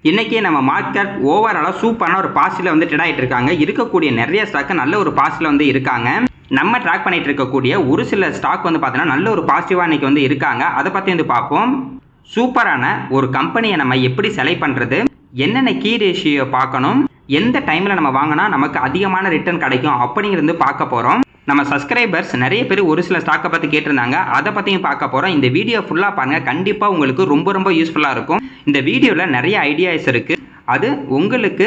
இன்றைக்கி நம்ம மார்க்கெட் ஓவராலாக சூப்பரான ஒரு பாசிட்டிவில் வந்து ட்ரேட் ஆகிட்டு இருக்காங்க. இருக்கக்கூடிய நிறைய ஸ்டாக்கு நல்ல ஒரு பாசிட்டிவில் வந்து இருக்காங்க. நம்ம ட்ராக் பண்ணிட்டு இருக்கக்கூடிய ஒரு சில ஸ்டாக் வந்து பார்த்தீங்கன்னா நல்ல ஒரு பாசிட்டிவாக இன்றைக்கி வந்து இருக்காங்க. அதை பற்றி வந்து பார்ப்போம். சூப்பரான ஒரு கம்பெனியை நம்ம எப்படி செலக்ட் பண்ணுறது, என்னென்ன கீ ரேஷியோ பார்க்கணும், எந்த டைமில் நம்ம வாங்கினா நமக்கு அதிகமான ரிட்டர்ன் கிடைக்கும் அப்படிங்கிறது பார்க்க போகிறோம். நம்ம சப்ஸ்கிரைபர்ஸ் நிறைய பேர் ஒரு சில ஸ்டாக்கை பற்றி கேட்டிருந்தாங்க. அதை பற்றியும் பார்க்க போகிறோம். இந்த வீடியோ ஃபுல்லாக பாருங்கள். கண்டிப்பாக உங்களுக்கு ரொம்ப யூஸ்ஃபுல்லாக இருக்கும். இந்த வீடியோவில் நிறைய ஐடியாஸ் இருக்குது. அது உங்களுக்கு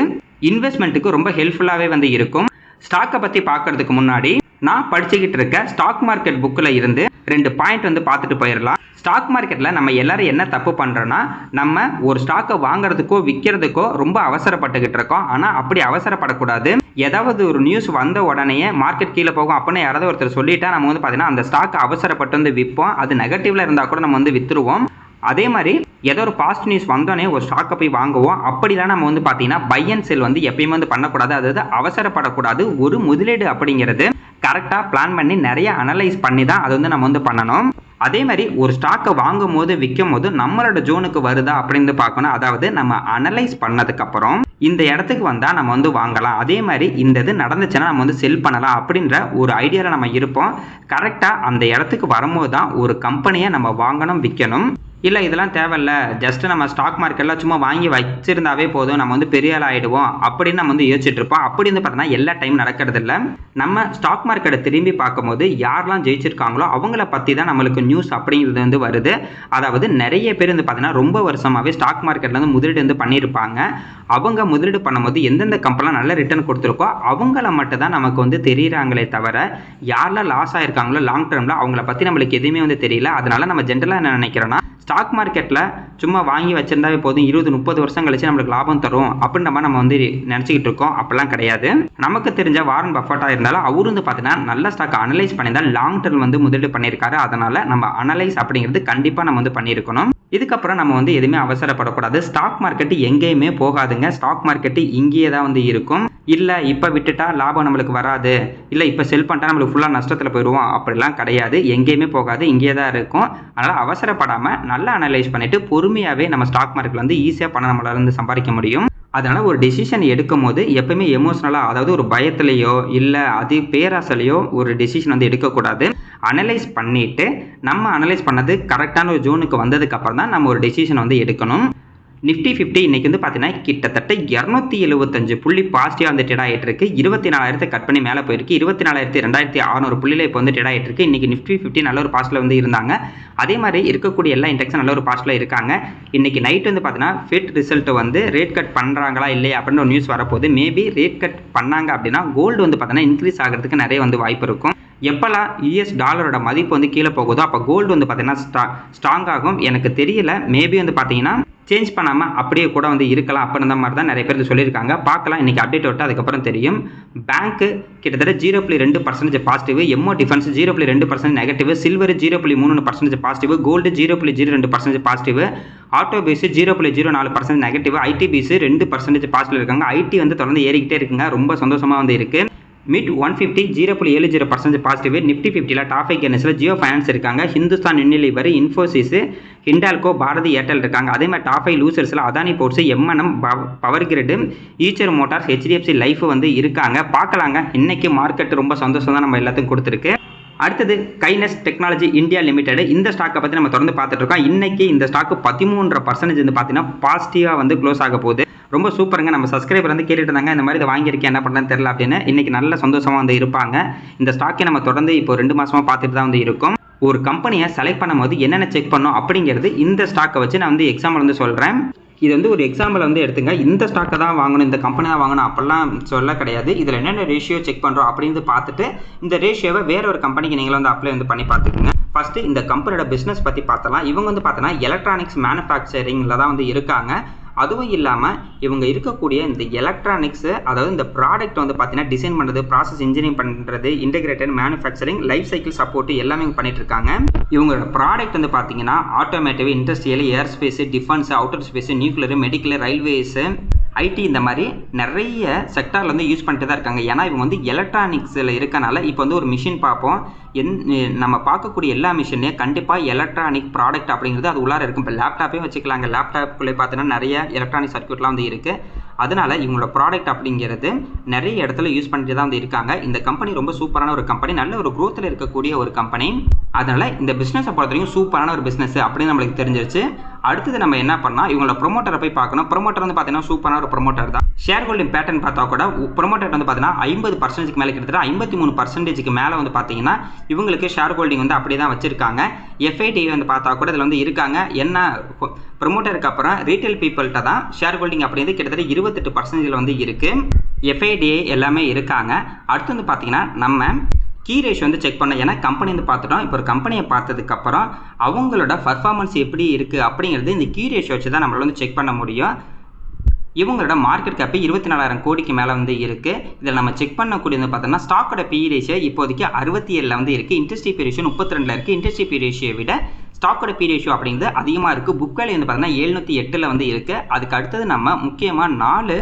இன்வெஸ்ட்மெண்ட்டுக்கு ரொம்ப ஹெல்ப்ஃபுல்லாகவே வந்து இருக்கும். ஸ்டாக்கை பற்றி பார்க்கறதுக்கு முன்னாடி நான் படிச்சுக்கிட்டு இருக்க ஸ்டாக் மார்க்கெட் புக்கில் இருந்து 2 பாயிண்ட் வந்து பார்த்துட்டு போயிடலாம். ஸ்டாக் மார்க்கெட்டில் நம்ம எல்லாரும் என்ன தப்பு பண்ணுறோன்னா, நம்ம ஒரு ஸ்டாக்கை வாங்குறதுக்கோ விற்கிறதுக்கோ ரொம்ப அவசரப்பட்டுக்கிட்டு இருக்கோம். ஆனால் அப்படி அவசரப்படக்கூடாது. ஏதாவது ஒரு நியூஸ் வந்த உடனே மார்க்கெட் கீழே போகும் அப்படின்னு யாராவது ஒருத்தர் சொல்லிட்டா நம்ம வந்து பார்த்தீங்கன்னா அந்த ஸ்டாக்கை அவசரப்பட்டு வந்து விற்போம். அது நெகட்டிவ்ல இருந்தால் கூட நம்ம வந்து விற்றுருவோம். அதே மாதிரி ஏதோ ஒரு பாஸ்ட் நியூஸ் வந்தோடனே ஒரு ஸ்டாக்கை போய் வாங்குவோம். அப்படிலாம் நம்ம வந்து பார்த்தீங்கன்னா பை அண்ட் செல் வந்து எப்பயுமே வந்து பண்ணக்கூடாது. அதாவது அவசரப்படக்கூடாது. ஒரு முதலீடு அப்படிங்கிறது கரெக்டாக பிளான் பண்ணி நிறைய அனலைஸ் பண்ணி தான் அதை வந்து நம்ம வந்து பண்ணணும். அதே மாதிரி ஒரு ஸ்டாக்கை வாங்கும் போது விற்கும் போது நம்மளோட ஜோனுக்கு வருதா அப்படின்னு பார்க்கணும். அதாவது நம்ம அனலைஸ் பண்ணதுக்கப்புறம் இந்த இடத்துக்கு வந்தால் நம்ம வந்து வாங்கலாம், அதே மாதிரி இந்த இது நடந்துச்சுன்னா நம்ம வந்து செல் பண்ணலாம் அப்படின்ற ஒரு ஐடியாவில் நம்ம இருப்போம். கரெக்டாக அந்த இடத்துக்கு வரும்போது தான் ஒரு கம்பெனியை நம்ம வாங்கணும் விற்கணும். இல்லை இதெல்லாம் தேவையில்ல, ஜஸ்ட் நம்ம ஸ்டாக் மார்க்கெட்டில் சும்மா வாங்கி வச்சிருந்தாவே போதும், நம்ம வந்து பெரிய ஆள் ஆகிடுவோம் அப்படின்னு நம்ம வந்து யோசிச்சுட்டு இருப்போம். அப்படி வந்து பார்த்தோன்னா எல்லா டைம் நடக்கிறது இல்லை. நம்ம ஸ்டாக் மார்க்கெட்டை திரும்பி பார்க்கும்போது யாரெல்லாம் ஜெயிச்சிருக்காங்களோ அவங்கள பற்றி தான் நம்மளுக்கு நியூஸ் அப்படிங்கிறது வந்து வருது. அதாவது நிறைய பேர் வந்து பார்த்தீங்கன்னா ரொம்ப வருஷமாகவே ஸ்டாக் மார்க்கெட்டில் வந்து முதலீடு வந்து பண்ணியிருப்பாங்க. அவங்க முதலீடு பண்ணும்போது எந்தெந்த கம்பெனிலாம் நல்ல ரிட்டர்ன் கொடுத்துருக்கோ அவங்கள மட்டும் தான் நமக்கு வந்து தெரியுறாங்களே தவிர யாரெல்லாம் லாஸ் ஆகிருக்காங்களோ லாங் டேர்மில் அவங்கள பற்றி நம்மளுக்கு எதுவுமே வந்து தெரியல. அதனால நம்ம ஜென்ரலாக என்ன நினைக்கிறோன்னா, ஸ்டாக் மார்க்கெட்டில் சும்மா வாங்கி வச்சிருந்தாவே போதும், 20-30 வருஷம் கழிச்சு நம்மளுக்கு லாபம் தரும் அப்படின்ற மாதிரி நம்ம வந்து நினச்சிக்கிட்டு இருக்கோம். அப்படிலாம் கிடையாது. நமக்கு தெரிஞ்ச வாரன் பஃபட்டாக இருந்தாலும் அவரு வந்து பார்த்தீங்கன்னா நல்ல ஸ்டாக் அனலைஸ் பண்ணியிருந்தால் லாங் டேர்ம் வந்து முதலீடு பண்ணியிருக்காரு. அதனால் நம்ம அனலைஸ் அப்படிங்கிறது கண்டிப்பாக நம்ம வந்து பண்ணியிருக்கணும். இதுக்கப்புறம் நம்ம வந்து எதுவுமே அவசரப்படக்கூடாது. ஸ்டாக் மார்க்கெட்டு எங்கேயுமே போகாதுங்க. ஸ்டாக் மார்க்கெட்டு இங்கேயே தான் வந்து இருக்கும். இல்லை இப்போ விட்டுட்டா லாபம் நம்மளுக்கு வராது, இல்லை இப்போ செல் பண்ணிட்டா நம்மளுக்கு ஃபுல்லாக நஷ்டத்தில் போயிடுவோம் அப்படிலாம் கிடையாது. எங்கேயுமே போகாது, இங்கே தான் இருக்கும். அதனால் அவசரப்படாமல் நல்லா அனலைஸ் பண்ணிவிட்டு பொறுமையாகவே நம்ம ஸ்டாக் மார்க்கெட்டில் வந்து ஈஸியாக பணம் நம்மளால வந்து சம்பாதிக்க முடியும். அதனால் ஒரு டெசிஷன் எடுக்கும் போது எப்பவுமே எமோஷ்னலாக, அதாவது ஒரு பயத்துலையோ இல்லை அது பேராசலையோ ஒரு டெசிஷன் வந்து எடுக்கக்கூடாது. அனலைஸ் பண்ணிவிட்டு நம்ம அனலைஸ் பண்ணது கரெக்டான ஒரு ஜோனுக்கு வந்ததுக்கு அப்புறம் தான் நம்ம ஒரு டெசிஷன் வந்து எடுக்கணும். நிஃப்டி 50 இன்றைக்கி வந்து பார்த்தீங்கன்னா கிட்டத்தட்ட 275 புள்ளி பாசிட்டிவாக வந்து ட்ரேட் ஆகிட்டு இருக்கு. 24,000 கட் பண்ணி மேலே போயிருக்கு. 24,2600 புள்ளியில் இப்போ வந்து ட்ரேட் ஆகிட்டு இருக்கு. இன்றைக்கி நிஃப்டி 50 நல்ல ஒரு பாசிட்டில் வந்து இருந்தாங்க. அதே மாதிரி இருக்கக்கூடிய எல்லா இண்டெக்ஸும் நல்ல ஒரு பாசிட்டில் இருக்காங்க. இன்றைக்கி நைட் வந்து பார்த்தீங்கன்னா ஃபெட் ரிசல்ட் வந்து ரேட் கட் பண்ணுறாங்களா இல்லையா அப்படின்னு ஒரு நியூஸ் வரப்போகுது. மேபி ரேட் கட் பண்ணாங்க அப்படின்னா கோல்டு வந்து பார்த்தீங்கன்னா இன்க்ரீஸ் ஆகிறதுக்கு நிறைய வந்து வாய்ப்பு இருக்கும். எப்போல்லாம் யூஎஸ் டாலரோட மதிப்பு வந்து கீழே போகுதோ அப்போ கோல்டு வந்து பார்த்தீங்கன்னா ஸ்ட்ராங் ஆகும். எனக்கு தெரியல, மேபி வந்து பார்த்தீங்கன்னா சேஞ்ச் பண்ணாமல் அப்படியே கூட வந்து இருக்கலாம் அப்படின்ற மாதிரி தான் நிறைய பேர் சொல்லியிருக்காங்க. பார்க்கலாம், இன்றைக்கி அப்டேட் விட்டு அதுக்கப்புறம் தெரியும். பேங்க்கு கிட்டத்தட்ட 0.2% positive, MO Defence 0.2% negative, Silver 0.3% positive, Gold 0.02% positive, Auto BeES 0.04% negative, IT BeES 2% positive இருக்காங்க. ஐடி வந்து தொடர்ந்து ஏறிக்கிட்டே இருக்குங்க. ரொம்ப சந்தோஷமாக வந்து இருக்குது. Mid 150 0.70% positive. நிஃப்டி 50ல் டாப் 5 கெர்னஸில் ஜியோ ஃபைனான்ஸ் இருக்காங்க, ஹிந்துஸ்தான் யூனிலிவர், இன்ஃபோசிஸ், ஹிண்டால்கோ, பாரதி ஏர்டெல் இருக்காங்க. அதே மாதிரி டாப் 5 லூசர்ஸில் Adani Ports, MNM, Power Grid, Eicher Motors, HDFC Life வந்து இருக்காங்க. பார்க்கலாங்க, இன்னைக்கு மார்க்கெட் ரொம்ப சந்தோஷம் தான் நம்ம எல்லாத்துக்கும் கொடுத்துருக்கு. அடுத்தது கைனஸ் டெக்னாலஜி இந்தியா லிமிடெட். இந்த ஸ்டாக்கை பற்றி நம்ம தொடர்ந்து பார்த்துட்டு இருக்கோம். இன்றைக்கி இந்த ஸ்டாக்கு 13.5% வந்து பார்த்தீங்கன்னா பாசிட்டிவாக வந்து க்ளோஸ் ஆக போகுது. ரொம்ப சூப்பருங்க. நம்ம சப்ஸ்கிரைபர் வந்து கேட்டுட்டு இருந்தாங்க, இந்த மாதிரி இதை வாங்கியிருக்கேன் என்ன பண்ணுறதுன்னு தெரியல அப்படின்னு. இன்றைக்கி நல்ல சந்தோஷமாக வந்து இருப்பாங்க. இந்த ஸ்டாக்கை நம்ம தொடர்ந்து இப்போ 2 மாதமாக பார்த்துட்டு தான் வந்து இருக்கும். ஒரு கம்பெனியை செலக்ட் பண்ணும்போது என்னென்ன செக் பண்ணோம் அப்படிங்கிறது இந்த ஸ்டாக்கை வச்சு நான் வந்து எக்ஸாம்பிள் வந்து சொல்கிறேன். இது வந்து ஒரு எக்ஸாம்பிள் வந்து எடுத்துங்க. இந்த ஸ்டாக்கை தான் வாங்கணும், இந்த கம்பெனி தான் வாங்கணும் அப்படிலாம் சொல்ல கிடையாது. இதில் என்னென்ன ரேஷியோ செக் பண்ணுறோம் அப்படின்னு பார்த்துட்டு இந்த ரேஷியோவை வேற ஒரு கம்பெனிக்கு நீங்கள் வந்து அப்ளை வந்து பண்ணி பார்த்துக்குங்க. ஃபஸ்ட்டு இந்த கம்பெனியோட பிஸ்னஸ் பற்றி பார்த்தலாம். இவங்க வந்து பார்த்தோன்னா எலக்ட்ரானிக்ஸ் மேனுஃபேக்சரிங்கில் தான் வந்து இருக்காங்க. அதுவும் இல்லாமல் இவங்க இருக்கக்கூடிய இந்த எலக்ட்ரானிக்ஸு, அதாவது இந்த ப்ராடக்ட் வந்து பார்த்தீங்கன்னா டிசைன் பண்ணுறது, ப்ராசஸ் இன்ஜினியரிங் பண்ணுறது, integrated manufacturing, life cycle support எல்லாமே பண்ணிட்டு இருக்காங்க. இவங்களோட ப்ராடக்ட் வந்து பார்த்தீங்கன்னா automotive, industrial, aerospace, defence, outer space, nuclear, medical, railways, IT இந்த மாதிரி நிறைய செக்டாரில் வந்து யூஸ் பண்ணிட்டு தான் இருக்காங்க. ஏன்னா இவங்க வந்து எலக்ட்ரானிக்ஸில் இருக்கனால இப்போ வந்து ஒரு மிஷின் பார்ப்போம், நம்ம பார்க்கக்கூடிய எல்லா மிஷின்லேயும் கண்டிப்பாக எலக்ட்ரானிக் ப்ராடக்ட் அப்படிங்கிறது அது உள்ளார இருக்கும். இப்போ லேப்டாப்பே வச்சுக்கலாங்க, லேப்டாப்புக்குள்ளே பார்த்தீங்கன்னா நிறைய எலக்ட்ரானிக் சர்க்யூட்லாம் வந்து இருக்குது. அதனால இவங்களோட ப்ராடக்ட் அப்படிங்கிறது நிறைய இடத்துல யூஸ் பண்ணிட்டு தான் வந்து இருக்காங்க. இந்த கம்பெனி ரொம்ப சூப்பரான ஒரு கம்பெனி, நல்ல ஒரு க்ரோத்தில் இருக்கக்கூடிய ஒரு கம்பெனி. அதனால இந்த பிஸ்னஸை பொறுத்த வரைக்கும் சூப்பரான ஒரு பிஸ்னஸ் அப்படின்னு நம்மளுக்கு தெரிஞ்சிருச்சு. அடுத்தது நம்ம என்ன பண்ணால் இவங்களோட ப்ரொமோட்டரை போய் பார்க்கணும். ப்ரொமோட்டர் வந்து பார்த்தீங்கன்னா சூப்பரான ஒரு ப்ரொமோட்டர் தான். ஷேர் ஹோல்டிங் பேட்டர்ன் பார்த்தா கூட ப்ரொமோட்டர் வந்து பார்த்தீங்கன்னா 50% மேலே, கிட்டத்தட்ட 53% மேலே வந்து பார்த்தீங்கன்னா இவங்களுக்கு ஷேர் ஹோல்டிங் வந்து அப்படியே தான் வச்சிருக்காங்க. எஃப்ஐடி வந்து பார்த்தா கூட இதில் வந்து இருக்காங்க. என்ன ப்ரொமோட்டருக்கு அப்புறம் ரீட்டைல் பீப்புள்கிட்ட தான் ஷேர் ஹோல்டிங் அப்படிங்கிறது கிட்டத்தட்ட 28% வந்து இருக்குது. எஃப்ஐடிஏ எல்லாமே இருக்காங்க. அடுத்து வந்து பார்த்தீங்கன்னா நம்ம கீ ரேஷியோ வந்து செக் பண்ணோம். ஏன்னா கம்பெனி வந்து பார்த்துட்டோம். இப்போ ஒரு கம்பெனியை பார்த்ததுக்கப்புறம் அவங்களோட பர்ஃபார்மன்ஸ் எப்படி இருக்குது அப்படிங்கிறது இந்த கீ ரேஷியோ வச்சு தான் நம்மளால் வந்து செக் பண்ண முடியும். இவங்களோட மார்க்கெட் கேப்பு 24,000 கோடிக்கு மேலே வந்து இருக்குது. இதில் நம்ம செக் பண்ணக்கூடியது பார்த்தோம்னா ஸ்டாக்கோட பி ரேஷியோ இப்போதைக்கு 67 வந்து இருக்குது. இன்ட்ரெஸ்ட் பி ரேஷியோ 32 இருக்குது. இன்ட்ரெஸ்ட் பி ரேஷியோ விட ஸ்டாக்கோட பி ரேஷியோ அப்படிங்கிறது அதிகமாக இருக்குது. புக் வேல்யூ வந்து பார்த்தீங்கன்னா 708 வந்து இருக்குது. அதுக்கு அடுத்தது நம்ம முக்கியமாக 4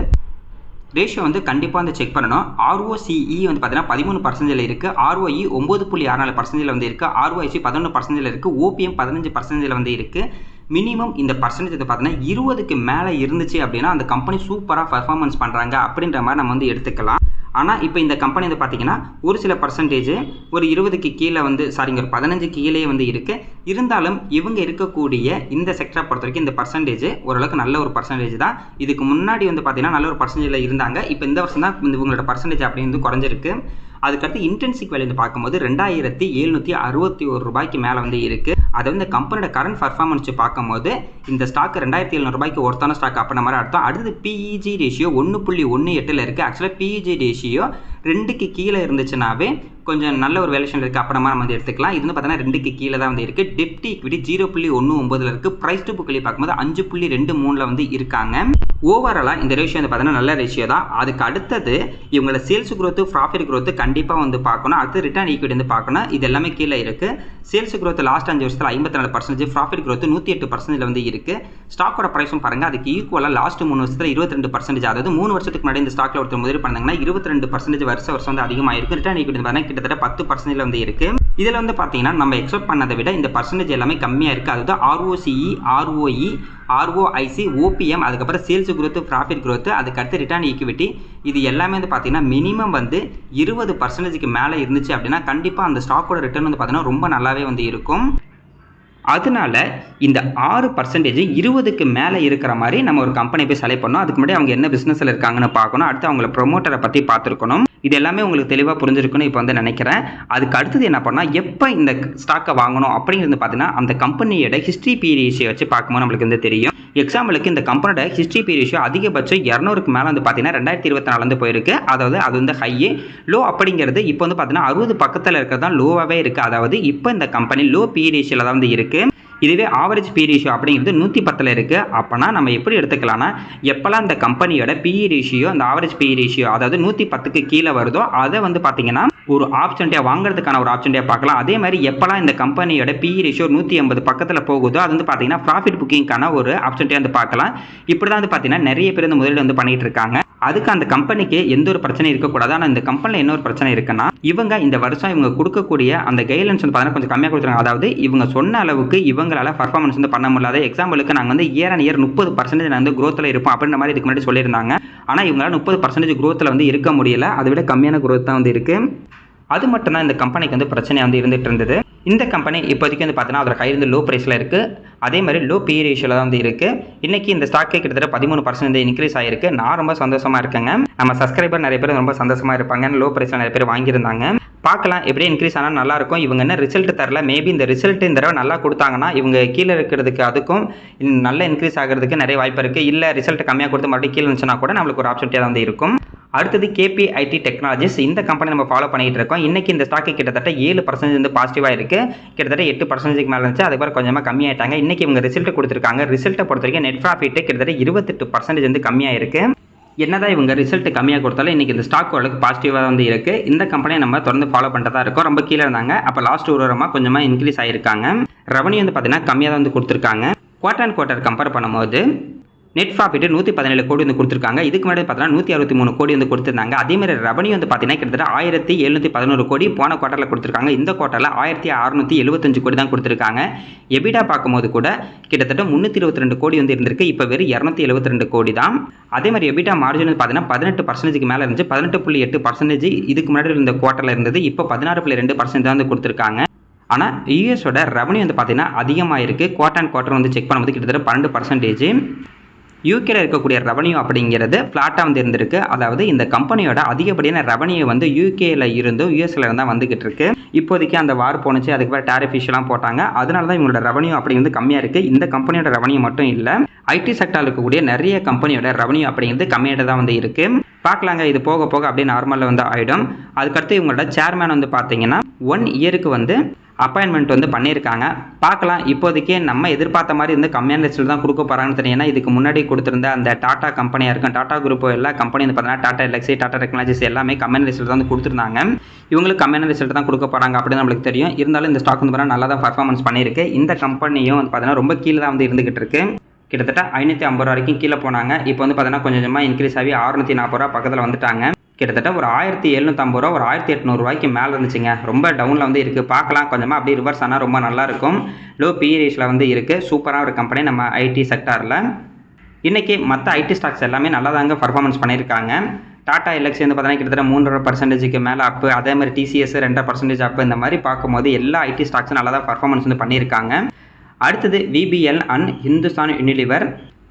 ரேஷியோ வந்து கண்டிப்பாக வந்து செக் பண்ணணும். ROCE வந்து பார்த்தீங்கன்னா 13% இருக்குது. ROE 9.64% வந்து இருக்குது. ROIC 11% இருக்குது. OPM 15% வந்து இருக்குது. மினிமம் இந்த பர்சன்டேஜ் வந்து பார்த்தீங்கன்னா 20க்கு மேலே இருந்துச்சு அப்படின்னா அந்த கம்பெனி சூப்பராக பர்ஃபார்மன்ஸ் பண்ணுறாங்க அப்படின்ற மாதிரி நம்ம வந்து எடுத்துக்கலாம். ஆனால் இப்போ இந்த கம்பெனி வந்து பார்த்தீங்கன்னா ஒரு சில பர்சன்டேஜ் ஒரு 20க்கு கீழே வந்து ஒரு 15க்கு கீழே வந்து இருக்குது. இருந்தாலும் இவங்க இருக்கக்கூடிய இந்த செக்டரை பொறுத்த வரைக்கும் இந்த பர்சன்டேஜ் ஓரளவுக்கு நல்ல ஒரு பர்சன்டேஜ் தான். இதுக்கு முன்னாடி வந்து பார்த்தீங்கன்னா நல்ல ஒரு பர்சன்டேஜில் இருந்தாங்க. இப்போ இந்த வருஷம் தான் இவங்களோட பர்சன்டேஜ் அப்படின்னு குறைஞ்சிருக்கு. அதுக்கடுத்து இன்டென்சிக் வேல்யூ வந்து பார்க்கும்போது 2761 ரூபாய்க்கு மேலே வந்து இருக்குது. அதை வந்து கம்பெனியோட கரண்ட் பர்ஃபார்மன்ஸ் பார்க்கும்போது இந்த ஸ்டாக் 2700 ரூபாய்க்கு ஒருத்தான ஸ்டாக் அப்படின்ற மாதிரி அர்த்தம். அடுத்தது பிஇஜி ரேஷியோ 1.18 இருக்குது. ஆக்சுவலாக பிஇஜி ரேஷியோ 2க்கு கீழே இருந்துச்சுனாவே கொஞ்சம் நல்ல ஒரு வேல்யூஷன் இருக்குது அப்புறமா நம்ம வந்து எடுத்துக்கலாம். இது வந்து பார்த்தீங்கன்னா 2க்கு கீழே தான் வந்து இருக்குது. டெப்ட் ஈக்விட்டி 0.19 இருக்குது. ப்ரைஸ் டு புக் பார்க்கும்போது 5.23 வந்து இருக்காங்க. ஓவராலாக இந்த ரேஷியோ வந்து பார்த்தீங்கன்னா நல்ல ரேஷியோ தான். அதுக்கு அடுத்தது இவங்களோட சேல்ஸ் க்ரோத்து, ப்ராஃபிட் க்ரோத்து கண்டிப்பாக வந்து பார்க்கணும். அடுத்து ரிட்டர்ன் ஈக்விட்டி வந்து பார்க்கணும். இது எல்லாமே கீழே இருக்குது. சேல்ஸ் க்ரோத் லாஸ்ட் 5 வருஷத்தில் 54%, ப்ராஃபிட் க்ரோத் 108% வந்து இருக்குது. ஸ்டாக்கோட ப்ரைஸும் பாருங்கள், அதுக்கு ஈக்குவலாக லாஸ்ட் 3 வருஷத்தில் 22%, அதாவது 3 வருஷத்துக்கு முன்னாடி இந்த ஸ்டாக்கில் ஒருத்தர் முதலீடு பண்ணாங்கன்னா 22% வருஷம் வந்து அதிகமாக இருக்குது. ரிட்டர்ன் ஈக்விட்டி பார்த்தீங்கன்னா கிட்டத்தட்ட 10% வந்து இருக்குது. இதில் வந்து பார்த்தீங்கன்னா நம்ம எக்ஸ்பெக்ட் பண்ணதை விட இந்த பர்சன்டேஜ் எல்லாமே கம்மியாக இருக்குது. அதாவது ROCE, ROE, ROIC, OPM, அதுக்கப்புறம் சேல்ஸ் க்ரோத், ப்ராஃபிட் க்ரோத், அதுக்கடுத்து ரிட்டர்ன் ஈக்விட்டி, இது எல்லாமே வந்து பார்த்தீங்கன்னா மினிமம் வந்து 20%க்கு மேலே இருந்துச்சு அப்படின்னா கண்டிப்பாக அந்த ஸ்டாக்கோட ரிட்டர்ன் வந்து பார்த்தீங்கன்னா ரொம்ப நல்லாவே வந்து இருக்கும். அதனால இந்த 6% 20க்கு மேலே இருக்கிற மாதிரி நம்ம ஒரு கம்பெனி போய் செலக்ட் பண்ணணும். அதுக்கு முன்னாடி அவங்க என்ன பிஸ்னஸில் இருக்காங்கன்னு பார்க்கணும். அடுத்து அவங்கள ப்ரொமோட்டரை பற்றி பார்த்துருக்கணும். இது எல்லாமே உங்களுக்கு தெளிவாக புரிஞ்சிருக்குன்னு இப்போ வந்து நினைக்கிறேன். அதுக்கு அடுத்தது என்ன பண்ணால் எப்போ இந்த ஸ்டாக்கை வாங்கணும் அப்படிங்கிறது பார்த்தீங்கன்னா அந்த கம்பெனியோட ஹிஸ்ட்ரி பி ரேஷியோ வச்சு பார்க்கும்போது நம்மளுக்கு வந்து தெரியும். எக்ஸாம்பிளுக்கு இந்த கம்பெனியோட ஹிஸ்ட்ரி பி ரேஷியோ அதிகபட்சம் 200க்கு மேலே வந்து பார்த்தீங்கன்னா 2024 வந்து போயிருக்கு. அதாவது அது வந்து ஹை. லோ அப்படிங்கிறது இப்போ வந்து பார்த்தீங்கன்னா 60 பக்கத்தில் இருக்கிறது தான் லோவாகவே இருக்குது. அதாவது இப்போ இந்த கம்பெனி லோ பி ரேஷியோவில் தான் வந்து இருக்குது. இதுவே ஆவரேஜ் பி ரேஷியோ அப்படிங்கிறது 110 இருக்குது. அப்போனா நம்ம எப்படி எடுத்துக்கலாம்னா எப்போல்லாம் இந்த கம்பெனியோட பிஇ ரேஷியோ அந்த ஆவரேஜ் பி ரேஷியோ அதாவது 110க்கு கீழே வருதோ அதை வந்து பார்த்தீங்கன்னா ஒரு ஆப்ஷன்ட்டியாக வாங்குறதுக்கான ஒரு ஆப்ஷன்ட்டியாக பார்க்கலாம். அதே மாதிரி எப்போல்லாம் இந்த கம்பெனியோட பிஇ ரேஷியோ 180 பக்கத்தில் போகுதோ அது வந்து பார்த்தீங்கன்னா ப்ராஃபிட் புக்கிங்கான ஒரு ஆப்ஷன்ட்டியாக வந்து பார்க்கலாம். இப்படி தான் வந்து பார்த்தீங்கன்னா நிறைய பேர் இந்த முதலீடு வந்து பண்ணிட்டு இருக்காங்க. அதுக்கு அந்த கம்பெனிக்கு எந்த ஒரு பிரச்சனையும் இருக்கக்கூடாது. ஆனால் இந்த கம்பெனியில் என்ன ஒரு பிரச்சனை இருக்குன்னா இவங்க இந்த வருஷம் இவங்க கொடுக்கக்கூடிய அந்த கைட்லைன்ஸ் வந்து பார்த்தீங்கன்னா கொஞ்சம் கம்மியாக கொடுத்துருக்காங்க. அதாவது இவங்க சொன்ன அளவுக்கு இவங்களால பர்ஃபார்மன்ஸ் வந்து பண்ண முடியாது. எக்ஸாம்பிளுக்கு நாங்கள் வந்து இயர் அண்ட் இயர் 30% வந்து க்ரோத்தில் இருப்போம் அப்படின்ற மாதிரி இதுக்கு முன்னாடி சொல்லியிருந்தாங்க. ஆனால் இவங்களால 30% க்ரோத்தில் வந்து இருக்க முடியல. அதை விட கம்மியான க்ரோத் தான் வந்து இருக்குது. அது மட்டும் தான் இந்த கம்பெனிக்கு வந்து பிரச்சனையாக வந்து இருந்துகிட்டு இருந்தது. இந்த கம்பெனி இப்போதைக்கு வந்து பார்த்தீங்கன்னா அதோட கை வந்து லோ ப்ரைஸில் இருக்குது. அதே மாதிரி லோ பி ரேஷியோவில் தான் வந்து இருக்குது. இன்றைக்கி இந்த ஸ்டாக்கே கிட்டத்தட்ட 13% இன்க்ரீஸ் ஆகிருக்கு. நான் ரொம்ப சந்தோஷமாக இருக்கேங்க. நம்ம சப்ஸ்கிரைபர் நிறைய பேர் ரொம்ப சந்தோஷமாக இருப்பாங்க. லோ ப்ரைஸில் நிறைய பேர் வாங்கியிருந்தாங்க. பார்க்கலாம் எப்படி இன்க்ரீஸ் ஆனால் நல்லாயிருக்கும். இவங்க என்ன ரிசல்ட் தரல. மேபி இந்த ரிசல்ட் இந்த தடவை நல்லா கொடுத்தாங்கன்னா இவங்க கீழே இருக்கிறதுக்கு அதுக்கும் நல்ல இன்க்ரீஸ் ஆகிறதுக்கு நிறைய வாய்ப்பு இருக்குது. இல்லை ரிசல்ட் கம்மியாக கொடுத்து மறுபடியும் கீழே இருந்துச்சுன்னா கூட நம்மளுக்கு ஒரு ஆப்ஷன்ட்டியாக தான் வந்து இருக்கும். அடுத்தது KPIT டெக்னாலஜிஸ். இந்த கம்பெனி நம்ம ஃபாலோ பண்ணிகிட்டு இருக்கோம். இன்றைக்கி இந்த ஸ்டாக்கு கிட்டத்தட்ட 7% வந்து பாசிட்டிவாக இருக்குது. கிட்டத்தட்ட 8%க்கு மேலே இருந்துச்சு. அதுக்கப்புறம் கொஞ்சமாக கம்மியாயிட்டாங்க. இன்றைக்கி இவங்க ரிசல்ட் கொடுத்துருக்காங்க. ரிசல்ட்டை பொறுத்த வரைக்கும் நெட் ப்ராஃபிட் கிட்டத்தட்ட 28% வந்து கம்மியாக இருக்குது. என்னதான் இவங்க ரிசல்ட் கம்மியாக கொடுத்தாலும் இன்றைக்கி இந்த ஸ்டாக் ஓரளவுக்கு பாசிட்டிவாக வந்து இருக்குது. இந்த கம்பெனியை நம்ம தொடர்ந்து ஃபாலோ பண்ணிட்டு தான் இருக்கோம். ரொம்ப கீழே இருந்தாங்க. அப்போ லாஸ்ட் ஒரு வாரமாக கொஞ்சமாக இன்க்ரீஸ் ஆகிருக்காங்க. ரெவன்யூ வந்து பார்த்தீங்கன்னா கம்மியாக தான் வந்து கொடுத்துருக்காங்க. குவார்டர் அண்ட் குவார்டர் கம்பேர் பண்ணும்போது நெட் ப்ராஃபிட் 117 கோடி வந்து கொடுத்துருக்காங்க. இதுக்கு முன்னாடி பார்த்தீங்கன்னா 163 கோடி வந்து கொடுத்துருந்தாங்க. அதேமாதிரி ரெவன்யூ வந்து பார்த்தீங்கன்னா கிட்டத்தட்ட 1711 கோடி போன குவார்ட்டரில் கொடுத்துருக்காங்க. இந்த குவார்ட்டரில் 1675 கோடி தான் கொடுத்துருக்காங்க. எபிடா பார்க்கும்போது கூட கிட்டத்தட்ட 322 கோடி வந்து இருந்திருக்கு. இப்போ வெறும் 272 கோடி தான். அதே மாதிரி எபிடா மார்ஜின் வந்து பார்த்தீங்கன்னா 18% மேலே இருந்துச்சு. 18.8% இதுக்கு முன்னாடி இருந்த குவார்ட்டரில் இருந்தது. இப்போ 16.2% தான் வந்து கொடுத்துருக்காங்க. ஆனால் யூஎஸோட ரெவன்யூ வந்து பார்த்தீங்கன்னா அதிகமாக இருக்குது. குவார்ட்டர் அண்ட் குவார்ட்டர் வந்து செக் பண்ணும்போது கிட்டத்தட்ட 12%. யூகேல இருக்கக்கூடிய ரெவன்யூ அப்படிங்கிறது ஃப்ளாட்டாக வந்து இருந்திருக்கு. அதாவது இந்த கம்பெனியோட அதிகப்படியான ரெவன்யூ வந்து யூகேல இருந்தும் யூஎஸ்ல இருந்தால் வந்துகிட்டு இருக்கு. இப்போதைக்கு அந்த வார் போணுச்சு, அதுக்கப்புறம் டேரிஃப் இஷ்யூலாம் போட்டாங்க. அதனால தான் இவங்களோட ரெவன்யூ அப்படிங்கிறது கம்மியாக இருக்குது. இந்த கம்பெனியோட ரெவன்யூ மட்டும் இல்லை, ஐடி செக்டாரில் இருக்கக்கூடிய நிறைய கம்பெனியோட ரெவன்யூ அப்படிங்கிறது கம்மியாக தான் வந்து இருக்குது. பார்க்கலாங்க, இது போக போக அப்படியே நார்மலில் வந்து ஆகிடும். அதுக்கடுத்து இவங்களோட சேர்மேன் வந்து பார்த்தீங்கன்னா 1 இயருக்கு வந்து அப்பாயின்மெண்ட் வந்து பண்ணியிருக்காங்க. பார்க்கலாம், இப்போதைக்கு நம்ம எதிர்பார்த்த மாதிரி வந்து கம்மியான லிஸ்ட்டில் தான் கொடுக்க போகிறாங்கன்னு தெரியும். ஏன்னா இதுக்கு முன்னாடி கொடுத்துருந்த அந்த டாடா கம்பெனியாக இருக்கும், டாடா குரூப் எல்லா கம்பெனி வந்து பார்த்தீங்கன்னா டாடா எல்எக்ஸி, டாடா டெக்னாலஜிஸ் எல்லாமே கம்மியான லிஸ்ட்டில் தான் வந்து கொடுத்துருந்தாங்க. இவங்களுக்கு கம்மியான ரிசல்ட் தான் கொடுக்க போகிறாங்க அப்படின்னு நம்மளுக்கு தெரியும். இருந்தாலும் இந்த ஸ்டாக் வந்து பார்த்தீங்கன்னா நல்லா தான் பர்ஃபார்மன்ஸ் பண்ணியிருக்கு. இந்த கம்பெனியும் வந்து பார்த்தீங்கன்னா ரொம்ப கீழே தான் வந்து இருந்துகிட்டு இருக்கு. கிட்டத்தட்ட 550 ரூபா வரைக்கும் கீழே போனாங்க. இப்போ வந்து பார்த்தீங்கன்னா கொஞ்சம் கொஞ்சமாக இன்க்ரீஸ் ஆகி 640 ரூபா பக்கத்தில் வந்துட்டாங்க. கிட்டத்தட்ட ஒரு 1750 ரூபா, ஒரு 1800 ரூபாய்க்கு மேலே இருந்துச்சுங்க. ரொம்ப டவுனில் வந்து இருக்குது. பார்க்கலாம், கொஞ்சமாக அப்படியே ரிவர்ஸ் ஆனால் ரொம்ப நல்லாயிருக்கும். லோ PE ரேஷியோவில் வந்து இருக்குது. சூப்பரான ஒரு கம்பெனி நம்ம ஐடி செக்டாரில். இன்றைக்கி மற்ற ஐடி ஸ்டாக்ஸ் எல்லாமே நல்லா தாங்க பர்ஃபார்மன்ஸ் பண்ணியிருக்காங்க. டாடா எல்எக்ஸி வந்து பார்த்தீங்கன்னா கிட்டத்தட்ட 3.5% மேலே அப்பு, அதே மாதிரி TCS 2% அப்பு. இந்த மாதிரி பார்க்கும்போது எல்லா ஐடி ஸ்டாக்ஸும் நல்லா தான் பர்ஃபார்மன்ஸ் வந்து பண்ணியிருக்காங்க. அடுத்தது VBL and Hindustan Unilever.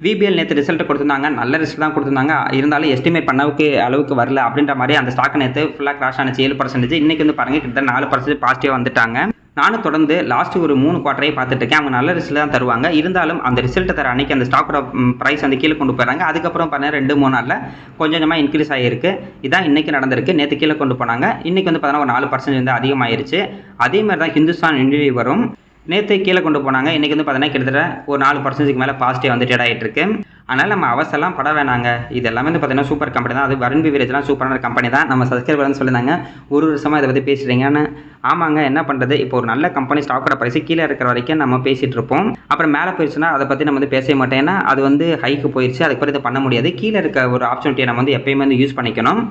VBL நேற்று ரிசல்ட் கொடுத்துருந்தாங்க, நல்ல ரிசல்ட் தான் கொடுத்துருந்தாங்க. இருந்தாலும் எஸ்டிமேட் பண்ணவுக்கு அளவுக்கு வரல அப்படின்ற மாதிரி அந்த ஸ்டாக் நேற்று ஃபுல்லாக கிராஷ் ஆனிச்சு 7%. இன்றைக்கி வந்து பாருங்கள் கிட்டத்தட்ட 4% பாசிட்டிவாக வந்துட்டாங்க. நானும் தொடர்ந்து லாஸ்ட் ஒரு 3 குவார்ட்டரையும் பார்த்துட்டு இருக்கேன். அவங்க நல்ல ரிசல்ட் தான் தருவாங்க. இருந்தாலும் அந்த ரிசல்ட்டை தர அன்றைக்கி அந்த ஸ்டாக்கோட ப்ரைஸ் வந்து கீழே கொண்டு போயிடறாங்க. அதுக்கப்புறம் பார்த்தீங்கன்னா 2-3 நாளில் கொஞ்சம் கொஞ்சமாக இன்க்ரீஸ் ஆகிருக்கு. இதான் இன்றைக்கி நடந்திருக்கு. நேற்று கீழே கொண்டு போனாங்க, இன்றைக்கி வந்து பார்த்தீங்கன்னா ஒரு 4% வந்து அதிகமாகிருச்சு. அதே மாதிரி தான் ஹிந்துஸ்தான் யூனிலிவரும் நேற்று கீழே கொண்டு போனாங்க. இன்றைக்கி வந்து பார்த்தீங்கன்னா கிட்டத்தட்ட ஒரு 4% மேலே பாசிட்டிவ் வந்து ட்ரேட் ஆகிட்டு இருக்கு. அதனால் நம்ம அவசரம்லாம் பட வேணாங்க. இது எல்லாமே வந்து பார்த்தீங்கன்னா சூப்பர் கம்பெனி தான். அது வருண் பிவரேஜ்லாம் சூப்பரான கம்பெனி தான். நம்ம சப்ஸ்கிரைபர்னு சொல்லியிருந்தாங்க, ஒரு வருஷமாக இதை பற்றி பேசுகிறீங்கன்னு. ஆமாங்க, என்ன பண்ணுறது, இப்போ ஒரு நல்ல கம்பெனி ஸ்டாக்கோட ப்ரைஸ் கீழே இருக்கிற வரைக்கும் நம்ம பேசிகிட்டு இருப்போம். அப்புறம் மேலே போயிடுச்சுன்னா அதை பற்றி நம்ம வந்து பேசவே மாட்டோம். ஏன்னா அது வந்து ஹைக்கு போயிடுச்சு, அதுக்கப்புறம் இதை பண்ண முடியாது. கீழே இருக்க ஒரு ஆப்பர்ச்சுனிட்டியை நம்ம வந்து எப்பயுமே வந்து யூஸ் பண்ணிக்கணும்.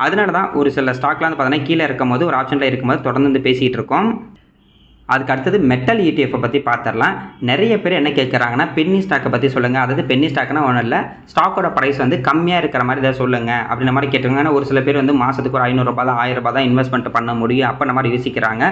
அதனால தான் ஒரு சில ஸ்டாக்லாம் வந்து பார்த்தீங்கன்னா கீழே இருக்கும் போது ஒரு ஆப்ஷனில் இருக்கும்போது தொடர்ந்து வந்து பேசிகிட்டு இருக்கோம். அதுக்கு அடுத்தது மெட்டல் ETF பற்றி பார்த்துடலாம். நிறைய பேர் என்ன கேட்குறாங்கன்னா பென்னி ஸ்டாக்கை பற்றி சொல்லுங்கள். அதாவது பென்னி ஸ்டாக்னா ஒன்றும் இல்லை, ஸ்டாக்கோட ப்ரைஸ் வந்து கம்மியாக இருக்கிற மாதிரி தான் சொல்லுங்கள் அப்படின்ற மாதிரி கேட்டுருங்க. ஒரு சில பேர் வந்து மாதத்துக்கு ஒரு 500 ரூபா தான் 1000 ரூபா தான் இன்வெஸ்ட்மெண்ட் பண்ண முடியும் அப்படின்ற மாதிரி யோசிக்கிறாங்க.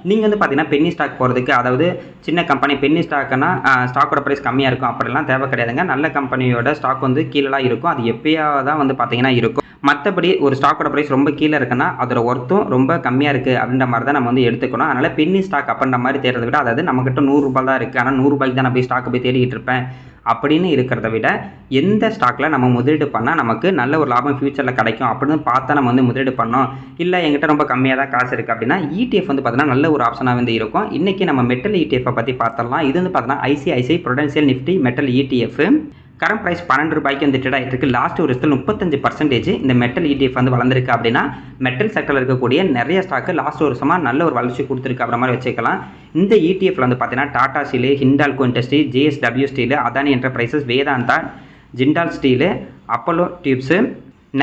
நீங்கள் வந்து பார்த்தீங்கன்னா பென்னி ஸ்டாக் போகிறதுக்கு, அதாவது சின்ன கம்பெனி பென்னி ஸ்டாக்குனா ஸ்டாக்கோட ப்ரைஸ் கம்மியாக இருக்கும் அப்படிலாம் தேவை கிடையாதுங்க. நல்ல கம்பெனியோட ஸ்டாக் வந்து கீழே இருக்கும். அது எப்போயாவது தான் வந்து பார்த்தீங்கன்னா இருக்கும். மற்றபடி ஒரு ஸ்டாக்கோட ப்ரைஸ் ரொம்ப கீழே இருக்குன்னா அதோட ஒர்த்தும் ரொம்ப கம்மியாக இருக்குது அப்படின்ற மாதிரி தான் நம்ம வந்து எடுத்துக்கணும். அதனால் பென்னி ஸ்டாக் அப்படின்ற மாதிரி தேடுறத விட, அதாவது நம்மக்கிட்ட 100 ரூபாய் தான் இருக்குது, ஆனால் 100 ரூபாய்க்கு தான் நான் போய் ஸ்டாக்கை போய் தேடிக்கிட்டு இருப்பேன் அப்படின்னு இருக்கிறத விட, எந்த ஸ்டாக்கில் நம்ம முதலீடு பண்ணால் நமக்கு நல்ல ஒரு லாபம் ஃபியூச்சரில் கிடைக்கும் அப்படின்னு பார்த்தா நம்ம வந்து முதலீடு பண்ணோம். இல்லை எங்கிட்ட ரொம்ப கம்மியாக தான் காசு இருக்குது அப்படின்னா ETF வந்து பார்த்தீங்கன்னா நல்ல ஒரு ஆப்ஷனாக வந்து இருக்கும். இன்றைக்கி நம்ம மெட்டல் ETF பற்றி பார்த்தரலாம். இது வந்து பார்த்தீங்கன்னா ICICI Prudential Nifty metal ETF. Current price 12 ரூபாய்க்கு வந்து ட்ரேட் ஆகிட்டு இருக்கு. லாஸ்ட் ஒரு வருஷத்தில் 35% இந்த மெட்டல் ETF வந்து வளர்ந்துருக்கு. அப்படின்னா மெட்டல் செக்டரில் இருக்கக்கூடிய நிறைய ஸ்டாக்கு லாஸ்ட் ஒரு வருஷமாக நல்ல ஒரு வளர்ச்சி கொடுத்துருக்கு அப்படின்ற மாதிரி வச்சுக்கலாம். இந்த ETFல வந்து பார்த்தீங்கன்னா Tata Steel, Hindalco Industry, JSW Steel, Adani Enterprises, Vedanta, Jindal Steel, Apollo Tubes,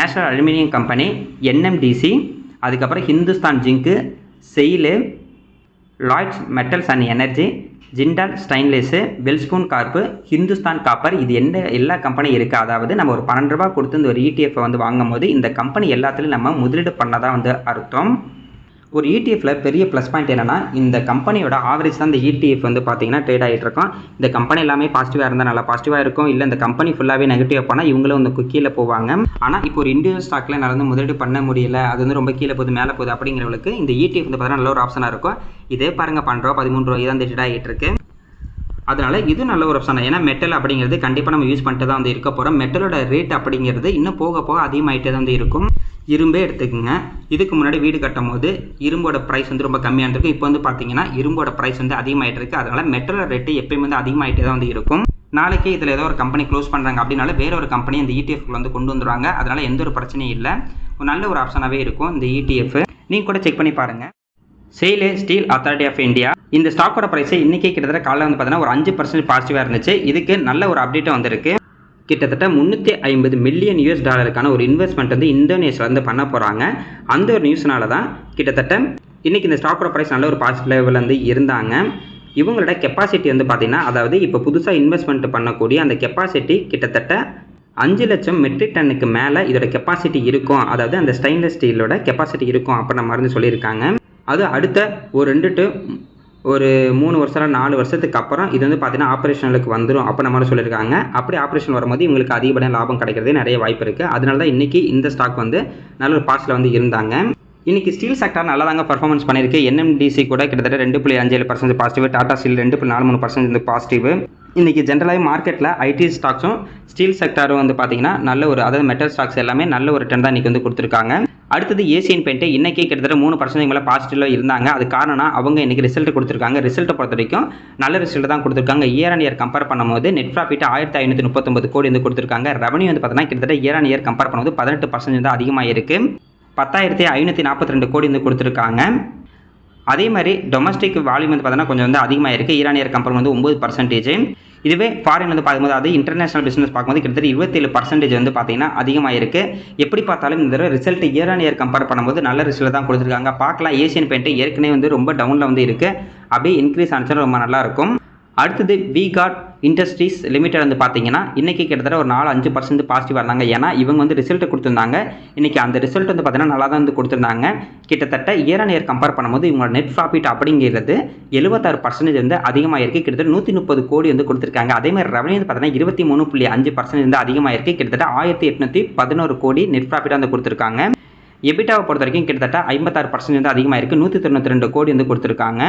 National Aluminium Company, NMDC, அதுக்கப்புறம் Hindustan Zinc, SAIL, Lloyds Metals and Energy, Jindal Stainless, Welspun Corp, Hindustan Copper, இது எல்லா கம்பெனி இருக்குது. அதாவது நம்ம ஒரு 12 ரூபா கொடுத்து இந்த ஒரு ETF வந்து வாங்கும் போது இந்த கம்பெனி எல்லாத்துலையும் நம்ம முதலீடு பண்ணதான் வந்து அர்த்தம். ஒரு ETF பெரிய ப்ளஸ் பாயிண்ட் என்னென்னா, இந்த கம்பெனியோட ஆவரேஜ் தான் இந்த ETF வந்து பார்த்தீங்கன்னா ட்ரேட் ஆகிட்டு இருக்கும். இந்த கம்பெனி எல்லாமே பாசிட்டிவாக இருந்தால் நல்லா பாசிட்டிவாக இருக்கும். இல்லை இந்த கம்பெனி ஃபுல்லாகவே நெகட்டிவாக போனால் இவங்களும் வந்து கீழே போவாங்க. ஆனால் இப்போ ஒரு இண்டிவிஜுவல் ஸ்டாக்கில் நடந்து முதலீடு பண்ண முடியல, அது வந்து ரொம்ப கீழே போகுது மேலே போகுது அப்படிங்கிறவங்களுக்கு இந்த ETF வந்து பார்த்தீங்கன்னா நல்ல ஒரு ஆப்ஷனாக இருக்கும். இதே பாருங்கள் 12 ரூபா 13 ரூபா இதான் ட்ரேட் ஆகிட்டு இருக்கு. அதனால் இது நல்ல ஒரு ஆப்ஷன். ஏன்னா மெட்டல் அப்படிங்கிறது கண்டிப்பாக நம்ம யூஸ் பண்ணிட்டு தான் வந்து இருக்க போகிறோம். மெட்டலோட ரேட் அப்படிங்கிறது இன்னும் போக போக அதிகமாகிட்டே தான் வந்து இருக்கும். இரும்பே எடுத்துக்கோங்க, இதுக்கு முன்னாடி வீடு கட்டும் போது இரும்போட ப்ரைஸ் வந்து ரொம்ப கம்மியாக இருக்கும். இப்போ வந்து பார்த்தீங்கன்னா இரும்போட ப்ரைஸ் வந்து அதிகமாகிட்டு இருக்குது. அதனால் மெட்டலோட ரேட்டு எப்பயுமே வந்து அதிகமாகிட்டே தான் வந்து இருக்கும். நாளைக்கு இதில் ஏதோ ஒரு கம்பெனி க்ளோஸ் பண்ணுறாங்க அப்படின்னால வேற ஒரு கம்பெனி இந்த ETF வந்து கொண்டு வந்துடுவாங்க. அதனால் எந்த ஒரு பிரச்சனையும் இல்லை, ஒரு நல்ல ஒரு ஆப்ஷனாகவே இருக்கும் இந்த ETF. நீங்கள் கூட செக் பண்ணி பாருங்கள். SAIL steel authority of India, இந்த ஸ்டாக்கோட ப்ரைஸ் இன்றைக்கி கிட்டத்தட்ட காலையில் வந்து பார்த்தீங்கன்னா ஒரு 5% பாசிட்டிவாக இருந்துச்சு. இதுக்கு நல்ல ஒரு அப்டேட்டும் வந்திருக்கு. கிட்டத்தட்ட 350 மில்லியன் US டாலருக்கான ஒரு இன்வெஸ்ட்மெண்ட் வந்து இந்தோனேஷியாவில் வந்து பண்ண போகிறாங்க. அந்த ஒரு நியூஸ்னால தான் கிட்டத்தட்ட இன்றைக்கி இந்த ஸ்டாக்கோட ப்ரைஸ் நல்ல ஒரு பாசிட்டிவ் லெவலில் வந்து இருந்தாங்க. இவங்களோட கெப்பாசிட்டி வந்து பார்த்திங்கன்னா, அதாவது இப்போ புதுசாக இன்வெஸ்ட்மெண்ட் பண்ணக்கூடிய அந்த கெப்பாசிட்டி கிட்டத்தட்ட 5 லட்சம் மெட்ரிக் டன்னுக்கு மேலே இதோட கெப்பாசிட்டி இருக்கும். அதாவது அந்த ஸ்டெயின்லெஸ் ஸ்டீலோட கெப்பாசிட்டி இருக்கும் அப்படின்ற மாதிரி சொல்லியிருக்காங்க. அது அடுத்த ஒரு 2 to 3 வருஷம் 4 வருஷத்துக்கு அப்புறம் இது வந்து பார்த்தீங்கன்னா ஆப்ரேஷனுக்கு வந்துடும் அப்படின்ற மாதிரி சொல்லியிருக்காங்க. அப்படி ஆப்ரேஷன் வரும்போது இவங்களுக்கு அதிகப்படியான லாபம் கிடைக்கிறதே நிறைய வாய்ப்பு இருக்குது. அதனால தான் இன்றைக்கி இந்த ஸ்டாக் வந்து நல்ல ஒரு பாசிட்டில் வந்து இருந்தாங்க. இன்றைக்கி ஸ்டீல் செக்டார் நல்லா தாங்க பர்ஃபார்மன்ஸ் பண்ணியிருக்கு. NMDC கூட கிட்டத்தட்ட 2.57% பாசிட்டிவ், டாடா ஸ்டீல் 2.43% பாசிட்டிவ். இன்றைக்கி ஜென்ரலாகவே மார்க்கெட்டில் ஐடி ஸ்டாக்ஸும் ஸ்டீல் செக்டாரும் வந்து பார்த்திங்கன்னா நல்ல ஒரு, அதாவது மெட்டல் ஸ்டாக்ஸ் எல்லாமே நல்ல ஒரு ட்ரெண்ட் தான் இன்றைக்கி வந்து கொடுத்துருக்காங்க. அடுத்தது ஏசியன் பெயிண்ட் இன்றைக்கி கிட்டத்தட்ட 3% மேலே பாசிட்டிவில் இருந்தாங்க. அது காரணம் அவங்க இன்றைக்கி ரிசல்ட் கொடுத்துருக்காங்க. ரிசல்ட்டை பொறுத்த வரைக்கும் நல்ல ரிசல்ட் தான் கொடுத்துருக்காங்க. இயர் அண்ட் இயர் கம்பேர் பண்ணும்போது நெட் ப்ராஃபிட் 1539 கோடி வந்து கொடுத்துருக்காங்க. ரெவன்யூ வந்து பார்த்தீங்கன்னா கிட்டத்தட்ட இயர் அண்ட் இயர் கம்பேர் பண்ணும்போது 18% தான் அதிகமாக இருக்குது. 10,542 கோடி வந்து கொடுத்துருக்காங்க. அதே மாதிரி டொமஸ்டிக் வால்யூம் வந்து பார்த்தீங்கன்னா கொஞ்சம் வந்து அதிகமாக இருக்குது. இயர் அண்ட் இயர் கம்பேர் வந்து 9%. இதுவே ஃபாரின் வந்து பார்க்கும்போது, அது இன்டர்நேஷனல் பிஸ்னஸ் பார்க்கும்போது கிட்டத்தட்ட 27% வந்து பார்த்தீங்கன்னா அதிகமாக இருக்குது. எப்படி பார்த்தாலும் இந்த result year and year compare பண்ணும்போது நல்ல ரிசல்ட் தான் கொடுத்துருக்காங்க. பார்க்கலாம், ஏசியன் பெயிண்ட் ஏற்கனவே வந்து ரொம்ப டவுனில் வந்து இருக்குது. அப்படியே இன்க்ரீஸ் ஆனிச்சுன்னா ரொம்ப நல்லாயிருக்கும். அடுத்தது V-Guard இண்டஸ்ட்ரீஸ் லிமிடெட் வந்து பார்த்தீங்கன்னா இன்றைக்கி கிட்டத்தட்ட ஒரு 4-5% பாசிட்டிவாக இருந்தாங்க. ஏன்னா இவங்க வந்து ரிசல்ட் கொடுத்துருந்தாங்க. இன்றைக்கி அந்த ரிசல்ட் வந்து பார்த்தீங்கன்னா நல்லா தான் வந்து கொடுத்துருந்தாங்க. கிட்டத்தட்ட இயர் அண்ட் இயர் கம்பேர் பண்ணும்போது இவங்களோட நெட் ப்ராஃபிட் அப்படிங்கிறது 76% வந்து அதிகமாக இருக்குது. கிட்டத்தட்ட 130 கோடி வந்து கொடுத்துருக்காங்க. அதேமாதிரி ரெவன்யூ வந்து பார்த்தீங்கன்னா 23.5% வந்து அதிகமாக இருக்குது. கிட்டத்தட்ட 1811 கோடி நெட் ப்ராஃபிட்டாக வந்து கொடுத்துருக்காங்க. எபிட்டாவை பொறுத்த வரைக்கும் கிட்டத்தட்ட 56% வந்து அதிகமாக இருக்குது. 192 கோடி வந்து கொடுத்துருக்காங்க.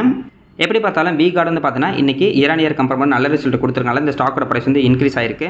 எப்படி பார்த்தாலும் V-Guard வந்து பார்த்தீங்கன்னா இன்றைக்கி இயர் அண்ட் இயர் கம்பேர் பண்ணி நல்ல ரிசல்ட் கொடுத்துருக்காங்க. இந்த ஸ்டாக்கோட ப்ரைஸ் வந்து இன்க்ரீஸ் ஆயிருக்கு.